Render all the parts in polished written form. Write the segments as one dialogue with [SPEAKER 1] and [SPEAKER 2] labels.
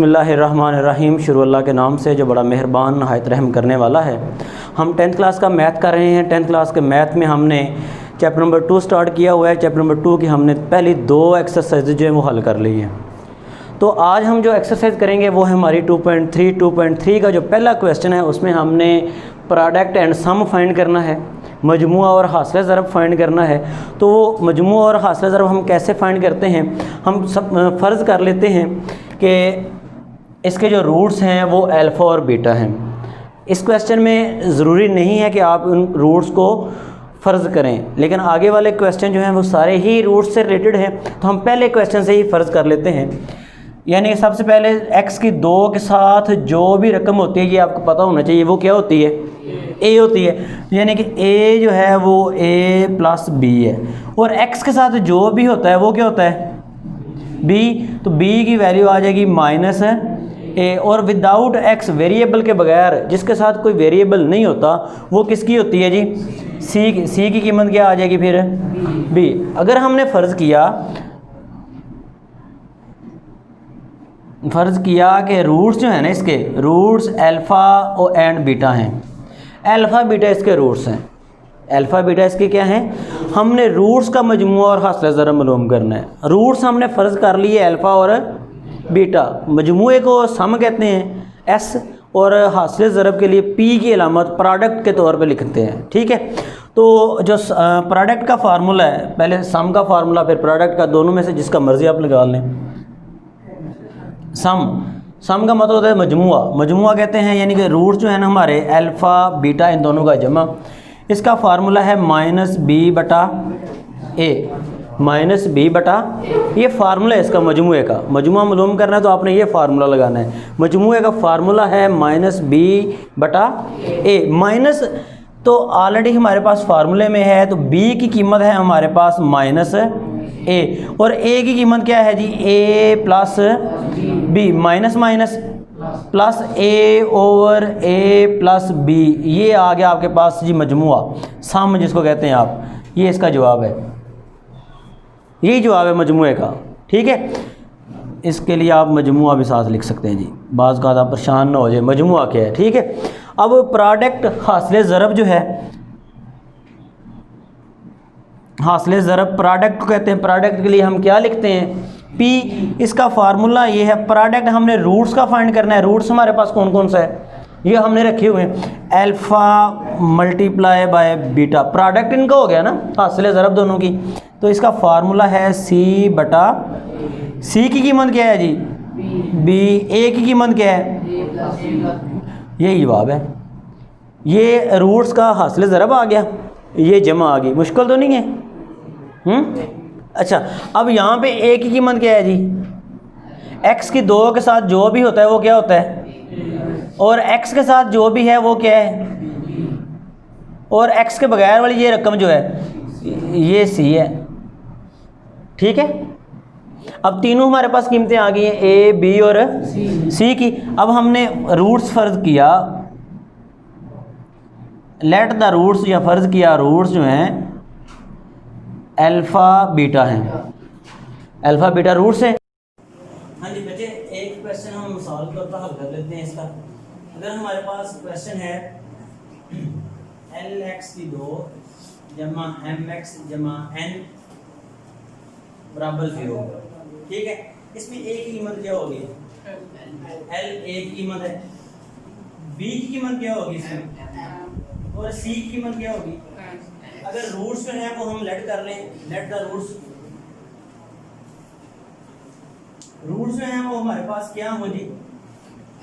[SPEAKER 1] बिस्मिल्लाहिर्रहमानिर्रहीम। शुरू अल्लाह के नाम से जो बड़ा मेहरबान नहायत रहम करने वाला है। हम 10th क्लास का मैथ कर रहे हैं। 10th क्लास के मैथ में हमने चैप्टर नंबर 2 स्टार्ट किया हुआ है। चैप्टर नंबर 2 की हमने पहली 2 एक्सरसाइज जो है वो हल कर ली हैं। तो आज हम जो एक्सरसाइज करेंगे वो है हमारी 2.3 का जो पहला क्वेश्चन है, उसमें हमने प्रोडक्ट एंड सम फाइंड करना है, मजमुआ और हासिल ज़रब फाइंड करना है। तो वो मजमुआ और हासिल ज़रब हम कैसे फाइंड करते हैं, हम सब फ़र्ज़ कर लेते हैं कि इसके जो रूट्स हैं वो अल्फ़ा और बीटा हैं। इस क्वेश्चन में ज़रूरी नहीं है कि आप उन रूट्स को फ़र्ज़ करें, लेकिन आगे वाले क्वेश्चन जो हैं वो सारे ही रूट्स से रिलेटेड हैं। तो हम पहले क्वेश्चन से ही फ़र्ज़ कर लेते हैं। यानी सबसे पहले x की 2 के साथ जो भी रकम होती है, ये आपको पता होना चाहिए, वो क्या होती है, a होती है। यानी कि a जो है वो a प्लस b है, और x के साथ जो भी होता है वो क्या होता है, b। तो b की वैल्यू आ जाएगी माइनस a, और विदाउट x वेरिएबल के बगैर, जिसके साथ कोई वेरिएबल नहीं होता, वो किसकी होती है जी, c की कीमत क्या आ जाएगी फिर, b। अगर हमने फ़र्ज़ किया कि रूट्स जो है ना, इसके रूट्स अल्फ़ा और एंड बीटा हैं। अल्फ़ा बीटा इसके रूट्स हैं, अल्फ़ा बीटा इसके क्या हैं। हमने रूट्स का मजमुआ और हासिल ज़रब मालूम करना है। रूट्स हमने फ़र्ज़ कर लिए अल्फ़ा और बीटा, मजमुए को सम कहते हैं s, और हासिल ज़रब के लिए p की अलामत प्रोडक्ट के तौर पे लिखते हैं। ठीक है, तो जो प्रोडक्ट का फार्मूला है, पहले सम का फार्मूला फिर प्रोडक्ट का, दोनों में से जिसका मर्ज़ी आप लगा लें। सम का मतलब होता है मजमुआ कहते हैं, यानी कि रूट्स जो है ना हमारे अल्फ़ा बीटा इन दोनों का जमा। इसका फार्मूला है -b बटा a, ये फार्मूला है इसका मजमुए का। मजमुआ मालूम करना है तो आपने ये फार्मूला लगाना है। मजमुए का फार्मूला है -b बटा a। माइनस तो ऑलरेडी हमारे पास फार्मूले में है, तो b की कीमत है हमारे पास -a, और a की कीमत क्या है जी, a plus b, minus plus a over a plus b। ये आ गया आपके पास जी मजमुआ, सम जिसको कहते हैं आप। ये इसका जवाब है, यही जवाब है मजमुए का। ठीक है, इसके लिए आप मजमुआ भी साथ लिख सकते हैं जी, बाज़ का आप परेशान ना हो जाए मजमुआ क्या है। ठीक है, अब प्रोडक्ट हासिल ज़रब जो है, हासिल ज़रब प्रोडक्ट को कहते हैं। प्रोडक्ट के लिए हम क्या लिखते हैं, P। इसका फार्मूला ये है, प्रोडक्ट हमने रूट्स का फाइंड करना है। रूट्स हमारे पास कौन कौन सा है, ये हमने रखे हुए हैं, alpha multiply by beta. Product इनका हो गया ना, हासिल ज़रब दोनों की। तो इसका फार्मूला है C बटा, C की कीमत क्या है जी, B, A की कीमत क्या है, यही जवाब है। ये रूट्स का हासिल ज़रब आ गया, ये जमा आ गई, मुश्किल तो नहीं है। अच्छा, अब यहाँ पे a की कीमत क्या है जी, x की 2 के साथ जो भी होता है वो क्या होता है, और x के साथ जो भी है वो क्या है, और x के बगैर वाली ये रकम जो है ये c है। ठीक है, अब तीनों हमारे पास कीमतें आ गई हैं, a, b और c की। अब हमने रूट्स फ़र्ज़ किया, लेट द रूट्स, या फ़र्ज़ किया रूट्स जो हैं अल्फ़ा बीटा हैं, अल्फ़ा बीटा रूट्स है। हाँ जी बच्चे, एक क्वेश्चन हम मिसाल के तौर पर हल कर लेते हैं इसका। अगर हमारे पास क्वेश्चन है lx की 2 जमा mx जमा n बराबर 0। ठीक है, इसमें a की कीमत क्या होगी, l a की कीमत है, b की कीमत क्या होगी इसमें, और c की कीमत क्या होगी। अगर रूट्स जो है वो हम लेट कर लें, लेट द रूट्स, रूट्स जो हैं वो हमारे पास क्या होंगे,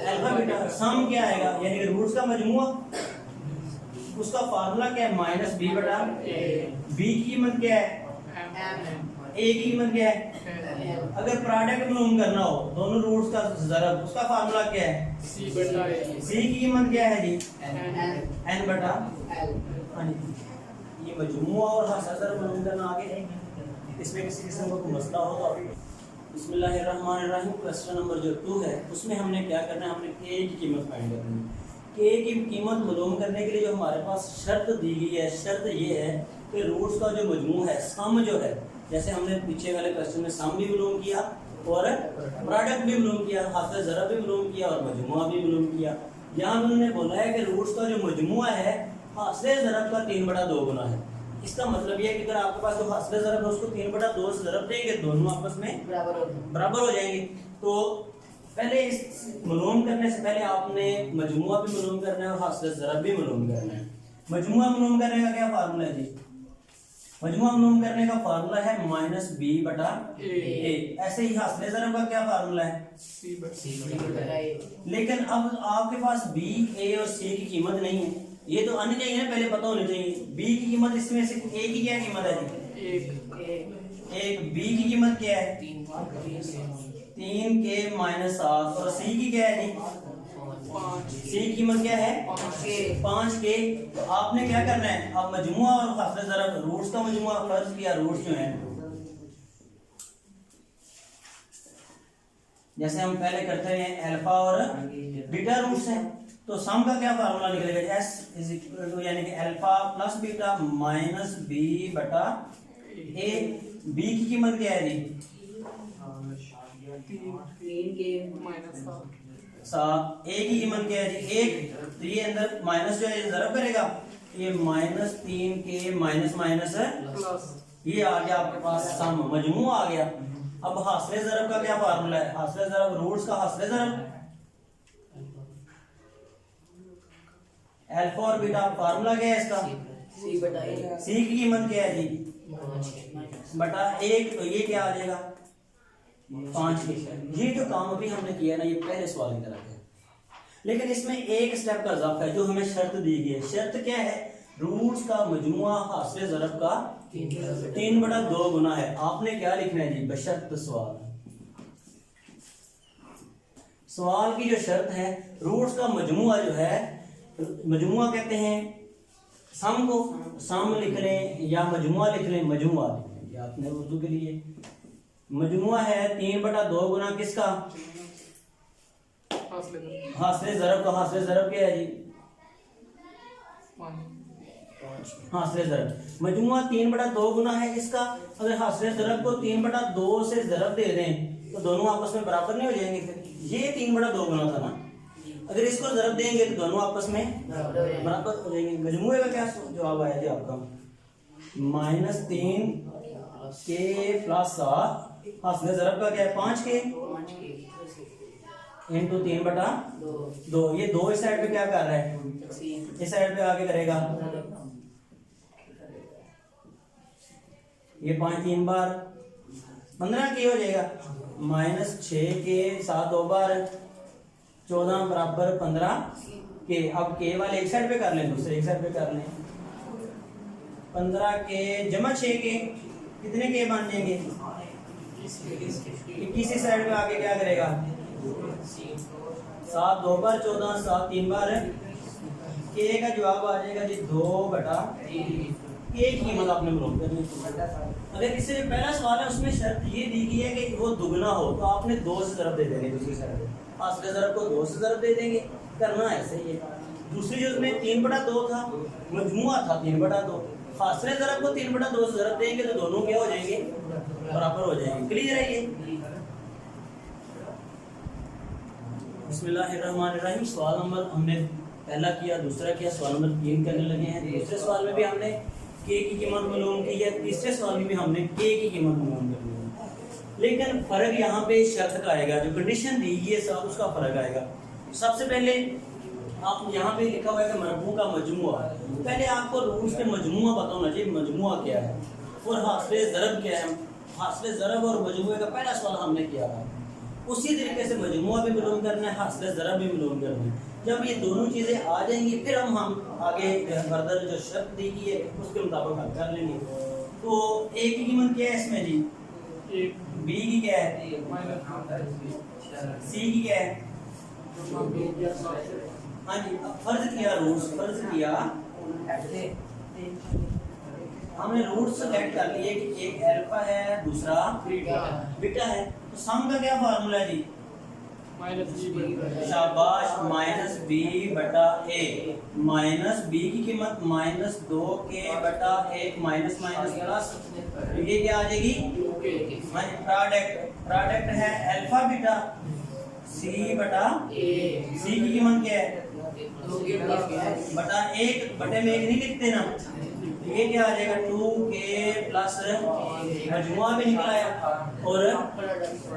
[SPEAKER 1] अल्फा बीटा। सम क्या आएगा, यानी कि रूट्स का मजमुआ, उसका फार्मूला क्या है, -b बटा b की कीमत क्या है, a की कीमत क्या है। अगर प्रोडक्ट मालूम करना हो दोनों रूट्स का ज़रब, उसका फार्मूला क्या है, c बटा a। c की कीमत क्या है जी, n बटा l। ये मजमुआ और हासिल ज़रब मालूम करना आगे। इसमें किसी किस्म का कोई मसला हो तो बिस्मिल्लाहिर्रहमानिर्रहीम। क्वेश्चन नंबर जो 2 है उसमें हमने क्या करना है, हमने k की कीमत फाइंड करनी है। k की कीमत मालूम करने के लिए जो हमारे पास शर्त दी गई है, शर्त ये है कि रूट्स का जो मजमू है, सम जो है, जैसे हमने पीछे वाले क्वेश्चन में सम भी मालूम किया, और प्रोडक्ट भी मालूम किया, हासिल ज़रब भी मालूम किया और मजमुआ भी मालूम किया। यहाँ उन्होंने बोला है कि रूट्स का जो मजमुआ है हासिल ज़रब का 3/2 गुना है। इसका मतलब ये है कि अगर आपके पास जो हासिल ज़रब है उसको 3/2 से ज़रब देंगे, दोनों आपस में बराबर हो जाएंगे। तो पहले इस मालूम करने से पहले आपने मजमुआ भी मालूम करना है और हासिल ज़रब भी मालूम करना है। मजमुआ मालूम करने का क्या फार्मूला है जी? मजमुआ मालूम करने का फार्मूला है -b/a। ऐसे ही हासिल ज़रब का क्या फार्मूला है? c/a। लेकिन अब आपके पास b, a और c की कीमत नहीं है, ये तो आनी चाहिए ना, पहले पता होनी चाहिए। b की कीमत इसमें से a की क्या कीमत है जी? एक। b की कीमत क्या है? 3k - 7। और c की क्या है जी? 5। c की कीमत क्या है? 5k। आपने क्या करना है, अब मजमुआ और हासिल ज़रब रूट्स का मजमुआ फर्ज किया, रूट्स जो हैं जैसे हम पहले करते हैं अल्फा और बीटा रूट्स हैं, तो सम का क्या फार्मूला निकलेगा? s = यानी कि alpha plus beta minus b/a। b की कीमत क्या है जी?
[SPEAKER 2] 3k -
[SPEAKER 1] 7। a की कीमत क्या है जी? 1। तो ये अंदर माइनस जो है ये ज़रब करेगा, ये -3k प्लस ये आ गया आपके पास सम, मजमू आ गया। अब हासिल ज़रब का क्या फार्मूला है? हासिल ज़रब रूट्स का हासिल ज़रब अल्फा और बीटा, फार्मूला क्या है इसका? c की कीमत क्या है जी? बटा 1। तो ये क्या आ जाएगा? 5। ये जो काम अभी हमने किया ना, ये पहले सवाल की तरह है, लेकिन इसमें एक स्टेप का इजाफा है जो हमें शर्त दी गई है। शर्त क्या है? रूट्स का मजमुआ हासिल ज़रब का 3/2 गुना है। आपने क्या लिखना है जी? बशर्त सवाल। सवाल की जो शर्त है, रूट्स का मजमुआ जो है, मजमुआ कहते हैं सम को, सम लिख लें या मजमुआ लिख लें, मजमुआ लिख लें, ये आपने उर्दू के लिए मजमुआ है 3/2 गुना किसका? हासिल ज़रब का। हासिल ज़रब क्या है जी? हासिल ज़रब मजमुआ 3/2 गुना है इसका। अगर हासिल ज़रब को 3/2 से ज़रब दे दें तो दोनों आपस में बराबर नहीं हो जाएंगे? फिर ये 3/2 गुना था ना, अगर इसको ज़रब देंगे तो दोनों आपस में बराबर हो जाएंगे। मजमुए का क्या जवाब आया जी आपका? -3k + 7। हासिल ज़रब का क्या है? 5k into 3/2। ये 2 इस साइड पे क्या कर रहा है? इस साइड पे आगे करेगा, ये 5 3 बार 15k हो जाएगा। -6k 7 2 बार 14 बराबर 15k। अब k वाले एक साइड पे कर लें, दूसरे एक साइड पे कर लें। 15k जमा 6k कितने के बन जाएंगे? 21 इस साइड पे आगे क्या करेगा? 7 2 बार 14 7 3 बार k का जवाब आ जाएगा जी 2/3। k की कीमत आपने मालूम करनी है। अगर इससे पहला सवाल है उसमें शर्त ये दी गई है कि वो दुगना हो, तो आपने 2 से ज़रब दे देंगे, दूसरी साइड हासिल ज़रब को 2 से ज़रब दे देंगे। करना ऐसे ही है। दूसरी जो उसमें 3/2 था, मजमुआ था 3/2, हासिल ज़रब को 3/2 से ज़रब देंगे तो दोनों क्या हो जाएंगे? बराबर हो जाएंगे। क्लियर है ये? बिस्मिल्लाहिर्रहमानिर्रहीम। सवाल नंबर हमने पहला किया, दूसरा किया, सवाल नंबर 3 करने लगे हैं। दूसरे सवाल में भी हमने k की कीमत मालूम की है, तीसरे सवाल में भी हमने k की कीमत मालूम करनी है। लेकिन फ़र्क यहाँ पे शर्त का आएगा, जो कंडीशन दी गई है सब उसका फ़र्क आएगा। सबसे पहले आप यहाँ पे लिखा हुआ है कि मरबू का मजमुआ, पहले आपको रूट्स के मजमुआ पता होना चाहिए, मजमुआ क्या है और हासिल ज़रब क्या है। हासिल ज़रब और मजमुए का पहला सवाल हमने किया था। उसी तरीके से मजमुआ भी मालूम करना है, हासिल ज़रब भी मालूम करना है। जब ये दोनों चीज़ें आ जाएंगी फिर हम आगे फर्दर जो शर्त दी गई है उसके मुताबिक हल कर लेंगे। तो a की कीमत क्या है इसमें जी? b की क्या है? c की क्या है? हाँ जी। अब फर्ज किया, रूट्स फर्ज किया, हमने रूट्स सेलेक्ट कर लिए कि एक अल्फा है दूसरा बीटा है। तो सम का क्या फार्मूला है जी? शाबाश, -b/a। माइनस b की कीमत -2k/1 माइनस प्लस, ये क्या आ जाएगी? प्रोडक्ट प्रोडक्ट है अल्फा बीटा सी बटा
[SPEAKER 2] ए
[SPEAKER 1] सी की कीमत क्या है
[SPEAKER 2] 2k प्लस
[SPEAKER 1] बटा 1 बटे में 1 नहीं लिखते ना, ये क्या आ जाएगा 2k प्लस मजमुआ भी निकला है और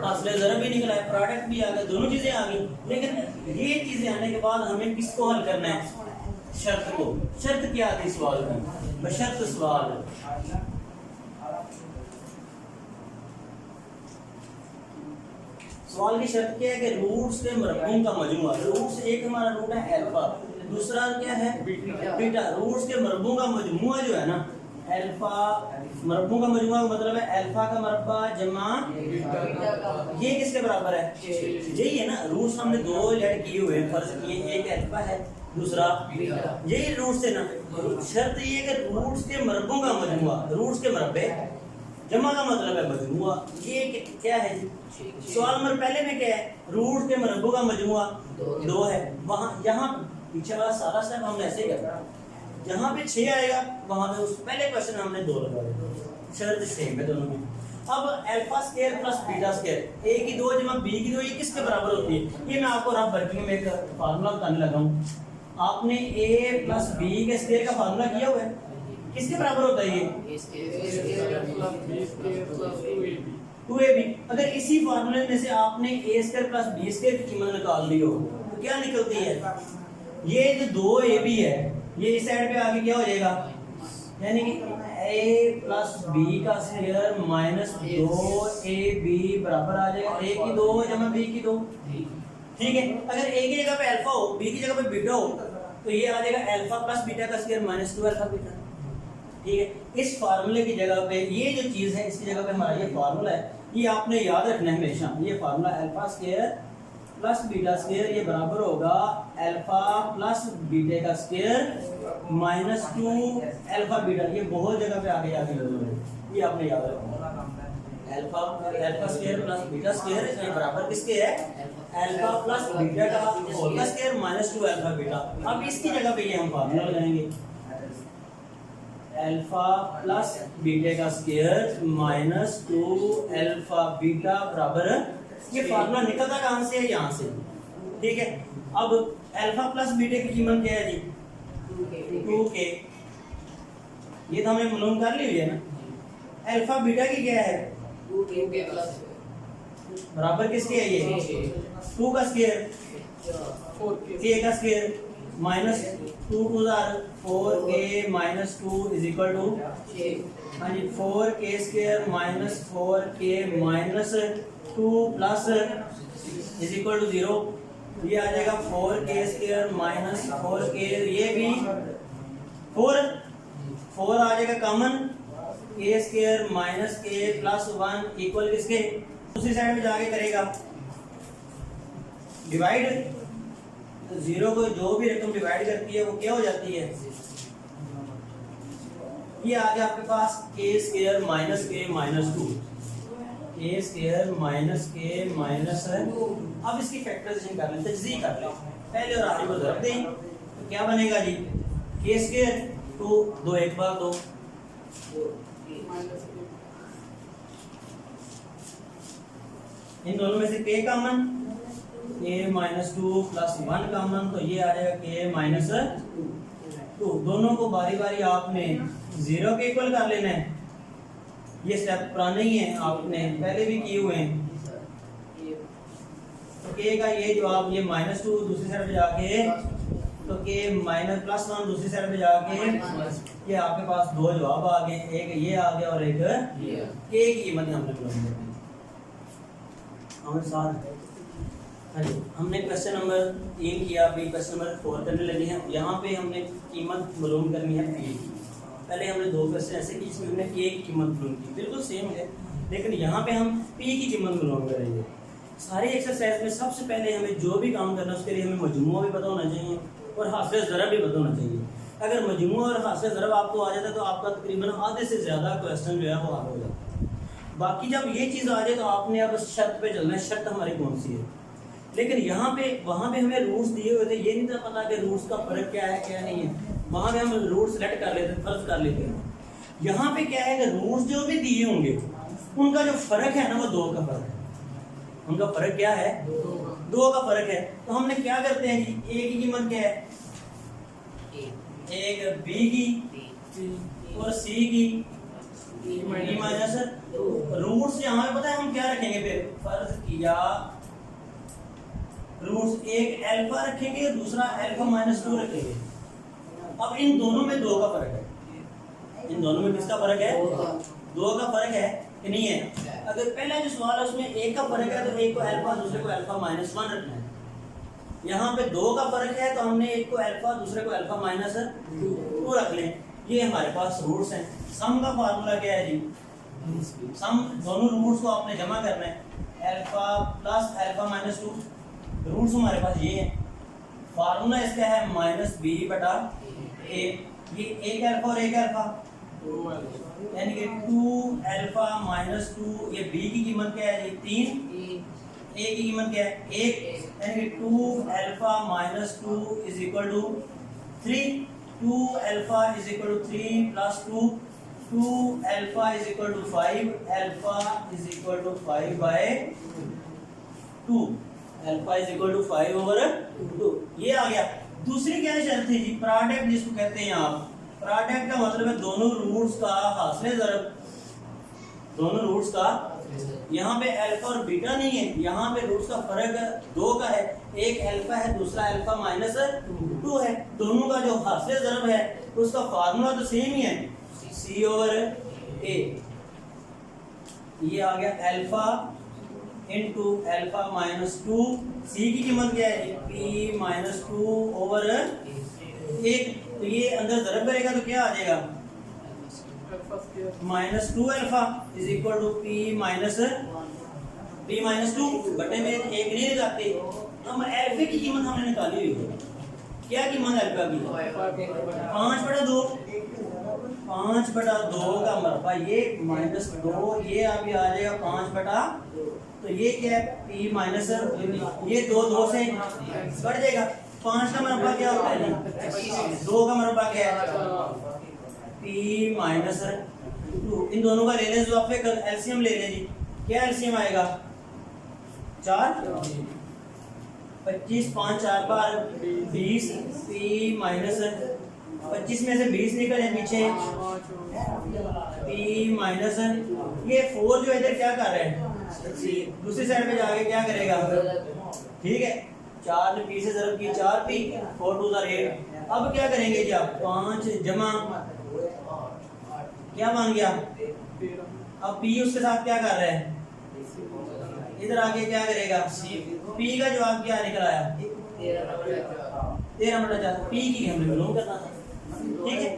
[SPEAKER 1] हासिल ज़रब भी निकला है, प्रोडक्ट भी आ गया, दोनों चीजें आ गई। लेकिन ये चीजें आने के बाद हमें किसको हल करना है, शर्त को। शर्त क्या थी सवाल की, बशर्त सवाल की शर्त क्या है कि रूट्स के मरबूं का मजमुआ, रूट्स एक हमारा रूट है अल्फा, दूसरा क्या है बीटा, रूट्स के मरबूं का मजमुआ जो है ना अल्फा, मरबूं का मजमुआ का मतलब है अल्फा का मरबा जमा ये किसके बराबर है, यही है ना। रूट्स हमने दो लेट किए हुए हैं, फर्ज किए, एक अल्फा है दूसरा यही रूट्स है ना। शर्त ये है कि रूट्स के मरबों का मजमुआ, रूट्स के मरबे जमा का मतलब है मजमुआ, ये क्या है जी सवाल नंबर पहले में क्या है, रूट्स के मरबों का मजमुआ 2 है, वहां यहाँ पीछे वाला सारा स्टेप हमने ऐसे करना, जहाँ पे 6 आएगा वहां पे उस पहले क्वेश्चन में हमने 2 लगा दिया, शर्त सेम है दोनों में। अब alpha square plus beta square a की 2 जमा b की 2 ये किसके बराबर होती है, ये मैं आपको रफ वर्किंग में एक फार्मूला बताने लगा हूँ। आपने a प्लस b के स्क्वायर का फार्मूला किया हुआ है, किसके बराबर होता है ये 2ab। अगर इसी फार्मूले में से आपने a square plus b square की कीमत निकाल ली हो तो क्या निकलती है, ये जो 2ab है ये इस साइड पे आके क्या हो जाएगा, यानी कि a प्लस b का स्क्वायर माइनस 2ab बराबर आ जाएगा a की 2 जमा b की 2। ठीक है, अगर a की जगह पे अल्फा हो b की जगह पे बीटा हो तो ये आ जाएगा अल्फा प्लस बीटा का स्क्वायर माइनस 2 अल्फा बीटा। ठीक है, इस फार्मूले की जगह पे ये जो चीज है इसकी जगह पे हमारा ये फार्मूला है, ये आपने याद रखना है हमेशा। ये formula alpha square plus beta square ये बराबर होगा अल्फा प्लस बीटा का स्क्वायर माइनस 2 अल्फा बीटा, ये बहुत जगह पे आगे आगे ये आपने याद रखना। Alpha square plus beta square ये बराबर किसके है, अल्फा प्लस बीटा का होल का स्क्वायर माइनस 2 अल्फा बीटा। अब इसकी जगह पे ये हम फार्मूला लगाएंगे अल्फा प्लस बीटा का स्क्वायर माइनस 2 अल्फा बीटा बराबर, ये फार्मूला निकलता कहां से है, यहाँ से। ठीक है, अब अल्फा प्लस बीटा की कीमत क्या है जी 2k, ये तो हमने मालूम कर ली हुई है ना। अल्फा बीटा की क्या है
[SPEAKER 2] 2k प्लस
[SPEAKER 1] बराबर किसके है, ये 2 का स्क्वायर k का square minus 2 2 4k minus 2 is equal to हाँ जी 4k square minus 4k minus 2 plus is equal to 0, ये आ जाएगा 4k स्क्वायर माइनस 4k, ये भी 4 आ जाएगा common, k square minus k plus 1 equal किसके, दूसरी साइड में जाके करेगा डिवाइड, 0 को जो भी रकम डिवाइड करती है वो क्या हो जाती है, ये आ गया आपके पास k square minus k minus 2, k square minus k minus. अब इसकी फैक्टराइजेशन कर लें, तजज़ीह कर लें, पहले और आखिर को ज़रब दें तो क्या बनेगा जी k स्क्वायर 2 2 1 बार 2, इन दोनों में से k common, k minus 2 plus 1 common, तो ये आ जाएगा k माइनस 2। दोनों को बारी बारी आपने 0 के इक्वल कर लेना है, ये स्टेप पुराने ही हैं, आपने पहले भी किए हुए हैं। तो k का ये जवाब ये माइनस 2 दूसरी साइड पे जाके तो k माइनस प्लस 1 दूसरी साइड पे जाके ये आपके पास 2 जवाब आ गए, एक ये आ गया और एक k की कीमत हमने हमारे साथ। हाँ जी, हमने क्वेश्चन नंबर 3 किया, अभी क्वेश्चन नंबर 4 करने लगे हैं। यहाँ पे हमने कीमत मालूम करनी है p की। पहले हमने 2 क्वेश्चन ऐसे किए जिसमें हमने k की कीमत मालूम की, बिल्कुल सेम है, लेकिन यहाँ पे हम p की कीमत मालूम करेंगे। सारी एक्सरसाइज में सबसे पहले हमें जो भी काम करना है उसके लिए हमें मजमूआ भी पता होना चाहिए और हासिल ज़रब भी पता होना चाहिए। अगर मजमूआ और हासिल ज़रब आपको आ जाता है तो आपका तकरीबन आधे से ज़्यादा क्वेश्चन जो है वो हल हो जाता है। बाकी जब ये चीज़ आ जाए तो आपने अब शर्त पे चलना है, शर्त हमारी कौन सी है। लेकिन यहाँ पे वहाँ पे हमें रूट्स दिए हुए थे, ये नहीं था पता कि रूट्स का फ़र्क क्या है क्या नहीं है, वहाँ पे हम रूट्स सेलेक्ट कर लेते, फर्ज कर लेते हैं। यहाँ पे क्या है कि रूट्स जो भी दिए होंगे उनका जो फ़र्क है ना वो 2 का फ़र्क है। उनका फर्क क्या है? 2 का फर्क है। तो हमने क्या करते हैं जी, ए की कीमत क्या है? एक बी की और सी की डी माइनस रूट्स। यहाँ पे पता है हम क्या रखेंगे? फिर फर्ज किया रूट्स, एक अल्फा रखेंगे और दूसरा अल्फा माइनस 2 रखेंगे। अब इन दोनों में 2 का फर्क है। इन दोनों में किसका फर्क है? 2 का फर्क है कि नहीं है? अगर पहला जो सवाल है उसमें 1 का फर्क है तो एक को अल्फा दूसरे को अल्फा माइनस 1 रखना है। यहाँ पे 2 का फर्क है तो हमने एक को अल्फा दूसरे को अल्फा माइनस 2 रख लें। ये हमारे पास रूट्स हैं। सम का फार्मूला क्या है जी? सम दोनों रूट्स को आपने जमा करना है, alpha plus alpha minus 2। Roots हमारे पास ये है। फार्मूला इसका है माइनस बी बटा ए। ये एक अल्फा और एक अल्फा यानी कि 2 अल्फा माइनस 2। ये बी की कीमत क्या है जी? 3। ए की कीमत क्या है? 1 यानी कि 2 alpha minus 2 is equal to 3। 2 alpha is equal to 3 plus 2 alpha is equal to 5। Alpha is equal to 5 by 2। Alpha is equal to 5 over 2। ये आ गया। दूसरी क्या शर्त थी जी? प्रोडक्ट जिसको कहते हैं आप। प्रोडक्ट का मतलब है दोनों रूट्स का हासिल ज़रब। दोनों रूट्स का, यहाँ पे अल्फा और बीटा नहीं है, यहाँ पे रूट्स का फर्क 2 का है। एक अल्फा है दूसरा अल्फा माइनस 2 है। दोनों का जो हासिल ज़रब है उसका फार्मूला तो सेम ही है, सी ओवर ए। ये आ गया अल्फा इंटू अल्फा माइनस 2। सी की कीमत क्या है? P minus 2 over 1। तो ये अंदर ज़रब करेगा तो क्या आ जाएगा? Minus 2 alpha is equal to P minus 2 बटे में 1 नहीं लगाते। हम अल्फा की कीमत हमने निकाली हुई है। क्या कीमत अल्फा की? 5/2। 5/2 का मरबा ये माइनस 2, ये अभी आ जाएगा 5/, तो ये क्या है? पी माइनस, ये 2 से बढ़ जाएगा। 5 का मरबा क्या होता है? 2 का मरबा क्या है? P minus 2। इन दोनों का ले लें जो आप एलसीएम ले लें जी। क्या एलसीएम आएगा? 4। 25 5 4 बार 20। पी माइनस 25 में से 20 निकले पीछे, पी माइनस ये 4 जो इधर क्या कर रहे हैं? दूसरी साइड पे जाके क्या करेगा? ठीक है, 4 ने पी से ज़रब की 4 पी, 4 2 8। अब क्या करेंगे जी आप? 5 जमा क्या बन गया? अब पी उसके साथ क्या कर रहे हैं? इधर आके क्या करेगा? पी का जवाब क्या निकल आया? 13/4। पी की हमने मालूम करना था। ठीक है।